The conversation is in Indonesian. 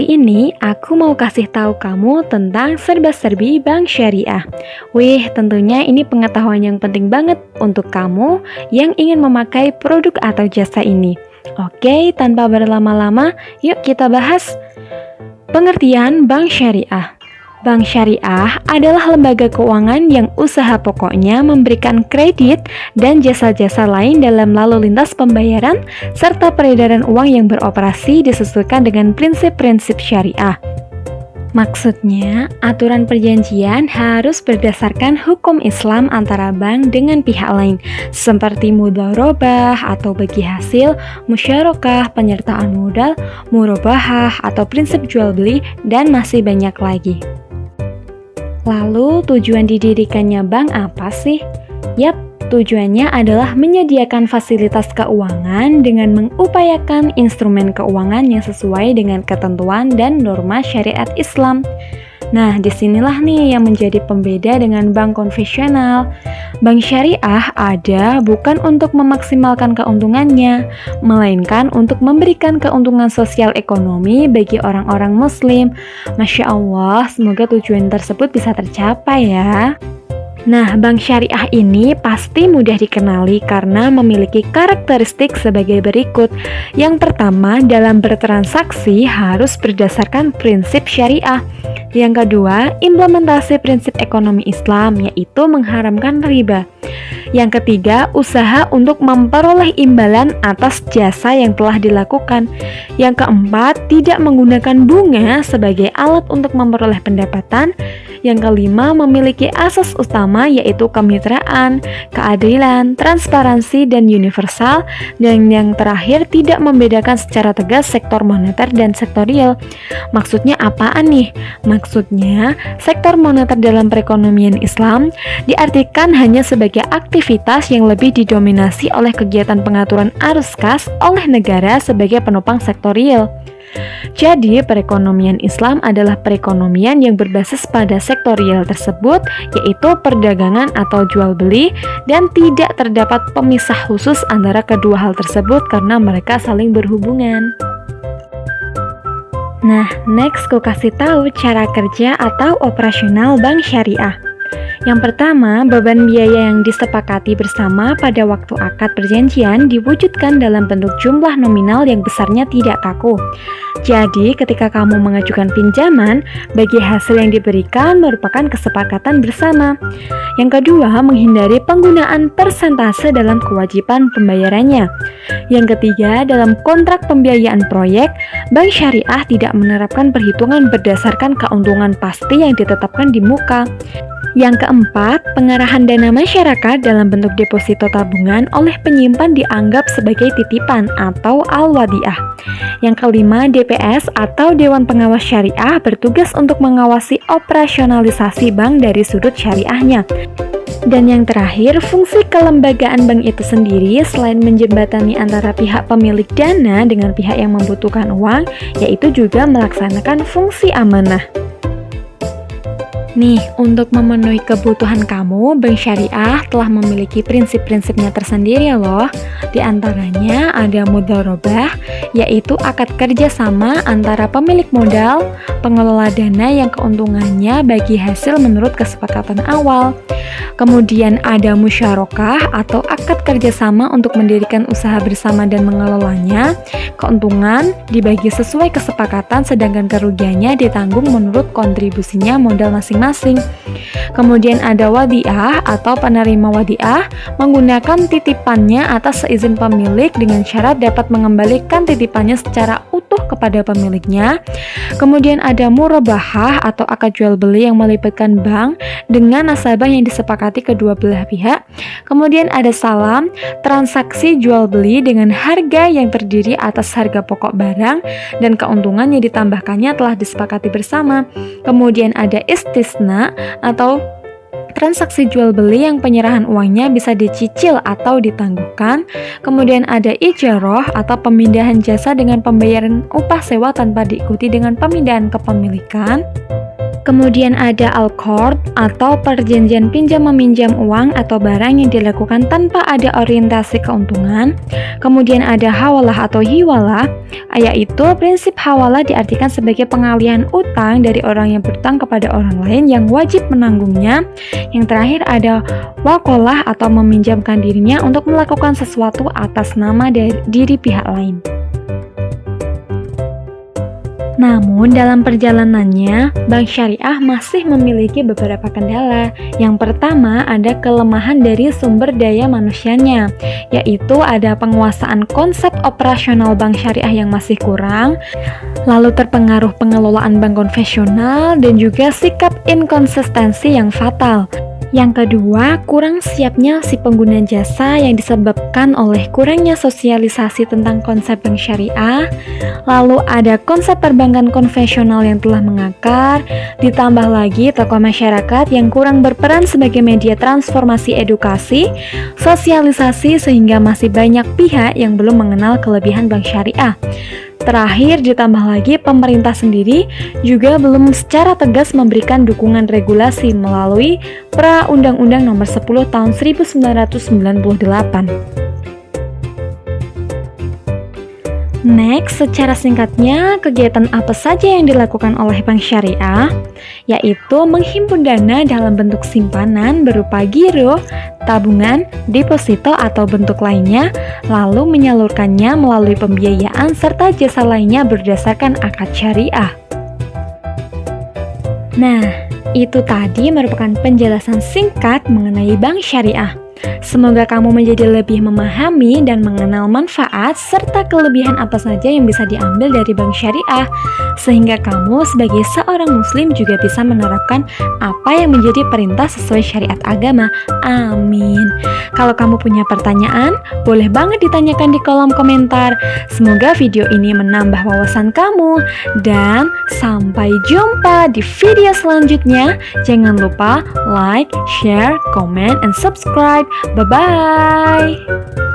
ini aku mau kasih tahu kamu tentang serba-serbi bank syariah. Wih, tentunya ini pengetahuan yang penting banget untuk kamu yang ingin memakai produk atau jasa ini. Oke, tanpa berlama-lama, yuk kita bahas pengertian bank syariah. Bank syariah adalah lembaga keuangan yang usaha pokoknya memberikan kredit dan jasa-jasa lain dalam lalu lintas pembayaran serta peredaran uang yang beroperasi disesuaikan dengan prinsip-prinsip syariah. Maksudnya, aturan perjanjian harus berdasarkan hukum Islam antara bank dengan pihak lain, seperti mudharabah atau bagi hasil, musyarakah, penyertaan modal, murabahah atau prinsip jual beli, dan masih banyak lagi. Lalu, tujuan didirikannya bank apa sih? Yap, tujuannya adalah menyediakan fasilitas keuangan dengan mengupayakan instrumen keuangan yang sesuai dengan ketentuan dan norma syariat Islam. Nah, disinilah nih yang menjadi pembeda dengan bank konvensional. Bank syariah ada bukan untuk memaksimalkan keuntungannya, melainkan untuk memberikan keuntungan sosial ekonomi bagi orang-orang muslim. Masya Allah, semoga tujuan tersebut bisa tercapai ya. Nah, bank syariah ini pasti mudah dikenali karena memiliki karakteristik sebagai berikut. Yang pertama, dalam bertransaksi harus berdasarkan prinsip syariah. Yang kedua, implementasi prinsip ekonomi Islam, yaitu mengharamkan riba. Yang ketiga, usaha untuk memperoleh imbalan atas jasa yang telah dilakukan. Yang keempat, tidak menggunakan bunga sebagai alat untuk memperoleh pendapatan. Yang kelima, memiliki asas utama yaitu kemitraan, keadilan, transparansi, dan universal. Dan yang terakhir, tidak membedakan secara tegas sektor moneter dan sektor real. Maksudnya apaan nih? Maksudnya, sektor moneter dalam perekonomian Islam diartikan hanya sebagai aktivitas yang lebih didominasi oleh kegiatan pengaturan arus kas oleh negara sebagai penopang sektor real. Jadi, perekonomian Islam adalah perekonomian yang berbasis pada sektor real tersebut, yaitu perdagangan atau jual beli, dan tidak terdapat pemisah khusus antara kedua hal tersebut karena mereka saling berhubungan. Nah, next ku kasih tahu cara kerja atau operasional bank syariah. Yang pertama, beban biaya yang disepakati bersama pada waktu akad perjanjian diwujudkan dalam bentuk jumlah nominal yang besarnya tidak kaku. Jadi, ketika kamu mengajukan pinjaman, bagi hasil yang diberikan merupakan kesepakatan bersama. Yang kedua, menghindari penggunaan persentase dalam kewajiban pembayarannya. Yang ketiga, dalam kontrak pembiayaan proyek, bank syariah tidak menerapkan perhitungan berdasarkan keuntungan pasti yang ditetapkan di muka. Yang keempat, pengarahan dana masyarakat dalam bentuk deposito tabungan oleh penyimpan dianggap sebagai titipan atau al-wadiah. Yang kelima, DPS atau Dewan Pengawas Syariah bertugas untuk mengawasi operasionalisasi bank dari sudut syariahnya. Dan yang terakhir, fungsi kelembagaan bank itu sendiri selain menjembatani antara pihak pemilik dana dengan pihak yang membutuhkan uang, yaitu juga melaksanakan fungsi amanah. Nih, untuk memenuhi kebutuhan kamu, bank syariah telah memiliki prinsip-prinsipnya tersendiri loh. Di antaranya ada mudharabah, yaitu akad kerjasama antara pemilik modal, pengelola dana yang keuntungannya bagi hasil menurut kesepakatan awal. Kemudian ada musyarakah atau akad kerjasama untuk mendirikan usaha bersama dan mengelolanya. Keuntungan dibagi sesuai kesepakatan sedangkan kerugiannya ditanggung menurut kontribusinya modal masing-masing. Kemudian ada wadiah atau penerima wadiah menggunakan titipannya atas seizin pemilik dengan syarat dapat mengembalikan titipannya secara utuh kepada pemiliknya. Kemudian ada murabahah atau akad jual beli yang melibatkan bank dengan nasabah yang disepakati kedua belah pihak. Kemudian ada salam, transaksi jual beli dengan harga yang terdiri atas harga pokok barang dan keuntungan yang ditambahkannya telah disepakati bersama. Kemudian ada istisna atau transaksi jual beli yang penyerahan uangnya bisa dicicil atau ditangguhkan. Kemudian ada ijarah atau pemindahan jasa dengan pembayaran upah sewa tanpa diikuti dengan pemindahan kepemilikan. Kemudian ada al-qard atau perjanjian pinjam-meminjam uang atau barang yang dilakukan tanpa ada orientasi keuntungan. Kemudian ada hawalah atau hiwalah, yaitu prinsip hawalah diartikan sebagai pengalihan utang dari orang yang berutang kepada orang lain yang wajib menanggungnya. Yang terakhir ada waqalah atau meminjamkan dirinya untuk melakukan sesuatu atas nama diri pihak lain. Namun dalam perjalanannya, bank syariah masih memiliki beberapa kendala. Yang pertama ada kelemahan dari sumber daya manusianya, yaitu ada penguasaan konsep operasional bank syariah yang masih kurang, lalu terpengaruh pengelolaan bank konvensional, dan juga sikap inkonsistensi yang fatal. Yang kedua, kurang siapnya si pengguna jasa yang disebabkan oleh kurangnya sosialisasi tentang konsep bank syariah. Lalu ada konsep perbankan konvensional yang telah mengakar, ditambah lagi tokoh masyarakat yang kurang berperan sebagai media transformasi edukasi, sosialisasi sehingga masih banyak pihak yang belum mengenal kelebihan bank syariah. Terakhir, ditambah lagi pemerintah sendiri juga belum secara tegas memberikan dukungan regulasi melalui Pra Undang-Undang Nomor 10 Tahun 1998. Next, secara singkatnya, kegiatan apa saja yang dilakukan oleh bank syariah? Yaitu menghimpun dana dalam bentuk simpanan berupa giro, tabungan, deposito atau bentuk lainnya, lalu menyalurkannya melalui pembiayaan serta jasa lainnya berdasarkan akad syariah. Nah, itu tadi merupakan penjelasan singkat mengenai bank syariah. Semoga kamu menjadi lebih memahami dan mengenal manfaat serta kelebihan apa saja yang bisa diambil dari bank syariah, sehingga kamu sebagai seorang muslim juga bisa menerapkan apa yang menjadi perintah sesuai syariat agama. Amin. Kalau kamu punya pertanyaan, boleh banget ditanyakan di kolom komentar. Semoga video ini menambah wawasan kamu, dan sampai jumpa di video selanjutnya. Jangan lupa like, share, comment, and subscribe. Bye-bye.